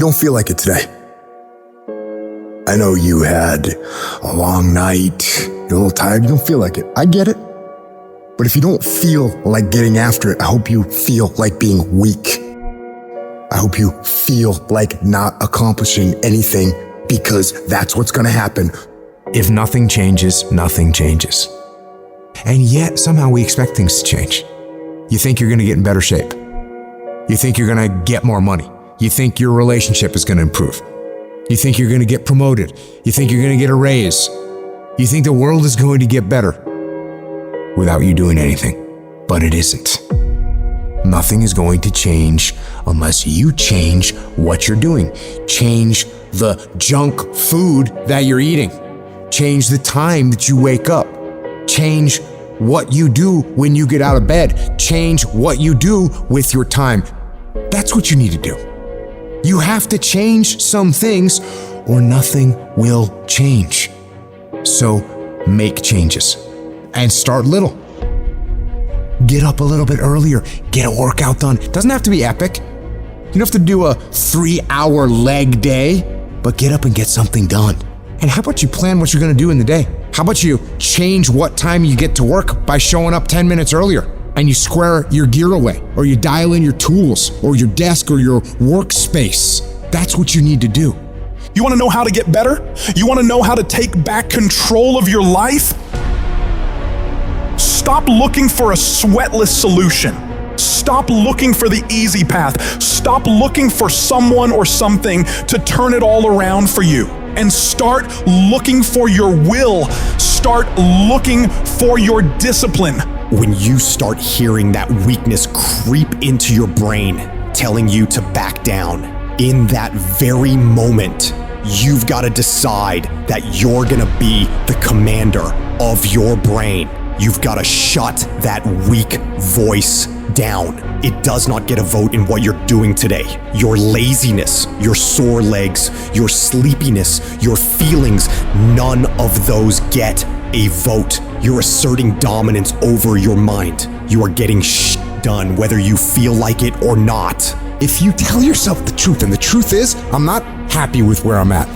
you don't feel like it today, I know you had a long night, you're a little tired, you don't feel like it. I get it. But if you don't feel like getting after it, I hope you feel like being weak. I hope you feel like not accomplishing anything, because that's what's gonna happen. If nothing changes, nothing changes. And yet, somehow we expect things to change. You think you're gonna get in better shape. You think you're gonna get more money. You think your relationship is gonna improve. You think you're gonna get promoted. You think you're gonna get a raise. You think the world is going to get better without you doing anything. But it isn't. Nothing is going to change unless you change what you're doing. Change the junk food that you're eating. Change the time that you wake up. Change what you do when you get out of bed. Change what you do with your time. That's what you need to do. You have to change some things or nothing will change. So make changes and start little. Get up a little bit earlier. Get a workout done. It doesn't have to be epic. You don't have to do a 3-hour leg day, but get up and get something done. And how about you plan what you're gonna do in the day? How about you change what time you get to work by showing up 10 minutes earlier, and you square your gear away, or you dial in your tools, or your desk, or your workspace. That's what you need to do. You wanna know how to get better? You wanna know how to take back control of your life? Stop looking for a sweatless solution. Stop looking for the easy path. Stop looking for someone or something to turn it all around for you. And start looking for your will. Start looking for your discipline. When you start hearing that weakness creep into your brain, telling you to back down, in that very moment, you've got to decide that you're gonna be the commander of your brain. You've got to shut that weak voice down. It does not get a vote in what you're doing today. Your laziness, your sore legs, your sleepiness, your feelings, none of those get a vote. You're asserting dominance over your mind. You are getting done whether you feel like it or not. If you tell yourself the truth, and the truth is, I'm not happy with where I'm at.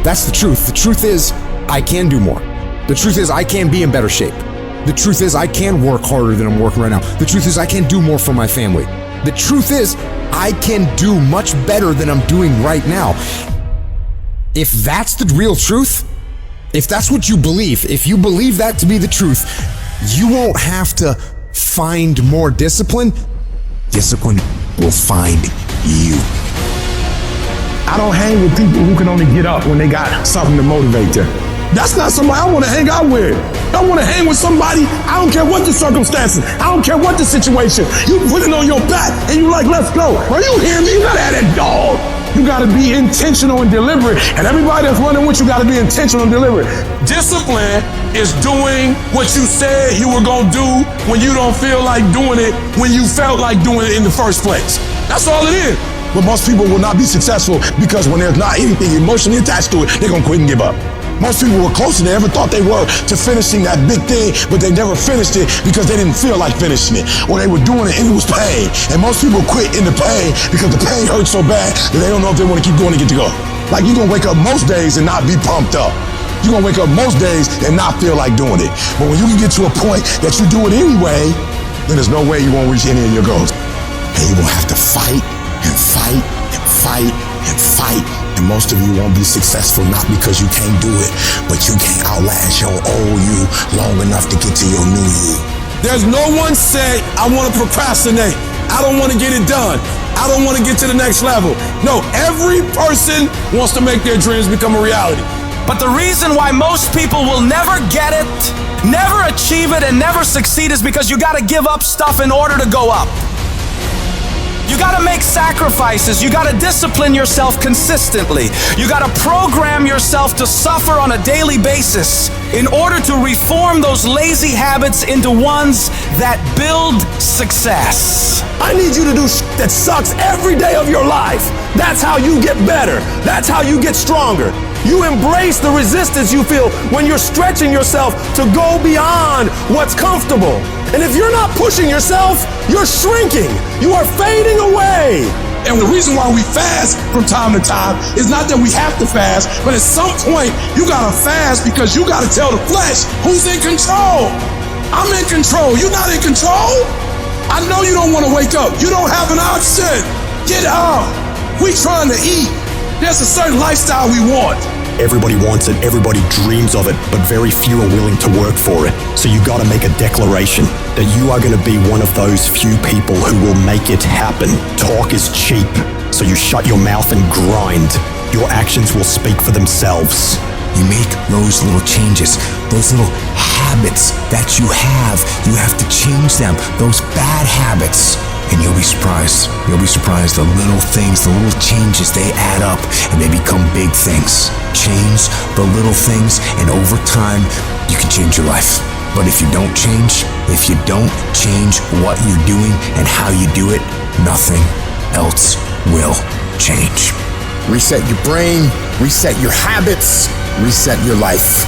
That's the truth. The truth is, I can do more. The truth is, I can be in better shape. The truth is, I can work harder than I'm working right now. The truth is, I can do more for my family. The truth is, I can do much better than I'm doing right now. If that's the real truth, if that's what you believe, if you believe that to be the truth, you won't have to find more discipline. Discipline will find you. I don't hang with people who can only get up when they got something to motivate them. That's not somebody I want to hang out with. I want to hang with somebody, I don't care what the circumstances, I don't care what the situation. You put it on your back and you like, let's go. Are you hearing me? You gotta have that dog. You gotta be intentional and deliberate. And everybody that's running with you gotta be intentional and deliberate. Discipline is doing what you said you were gonna do when you don't feel like doing it when you felt like doing it in the first place. That's all it is. But most people will not be successful because when there's not anything emotionally attached to it, they're gonna quit and give up. Most people were closer than they ever thought they were to finishing that big thing, but they never finished it because they didn't feel like finishing it, or they were doing it and it was pain. And most people quit in the pain because the pain hurts so bad that they don't know if they want to keep going to get to go. Like, you're gonna wake up most days and not be pumped up. You're gonna wake up most days and not feel like doing it. But when you can get to a point that you do it anyway, then there's no way you won't reach any of your goals. And you're gonna have to fight and fight and fight and fight. And most of you won't be successful not because you can't do it, but you can't outlast your old you long enough to get to your new you. There's no one say, I want to procrastinate. I don't want to get it done. I don't want to get to the next level. No, every person wants to make their dreams become a reality. But the reason why most people will never get it, never achieve it, and never succeed is because you got to give up stuff in order to go up. You gotta make sacrifices. You gotta discipline yourself consistently. You gotta program yourself to suffer on a daily basis in order to reform those lazy habits into ones that build success. I need you to do that sucks every day of your life. That's how you get better. That's how you get stronger. You embrace the resistance you feel when you're stretching yourself to go beyond what's comfortable. And if you're not pushing yourself, you're shrinking. You are fading away. And the reason why we fast from time to time is not that we have to fast, but at some point you gotta fast because you gotta tell the flesh who's in control. I'm in control. You're not in control. I know you don't want to wake up. You don't have an option. Get up. We trying to eat. There's a certain lifestyle we want. Everybody wants it, everybody dreams of it, but very few are willing to work for it. So you gotta make a declaration that you are gonna be one of those few people who will make it happen. Talk is cheap, so you shut your mouth and grind. Your actions will speak for themselves. You make those little changes, those little habits that you have to change them, those bad habits. And you'll be surprised. You'll be surprised. The little things, the little changes, they add up and they become big things. Change the little things, and over time, you can change your life. But if you don't change what you're doing and how you do it, nothing else will change. Reset your brain, reset your habits, reset your life.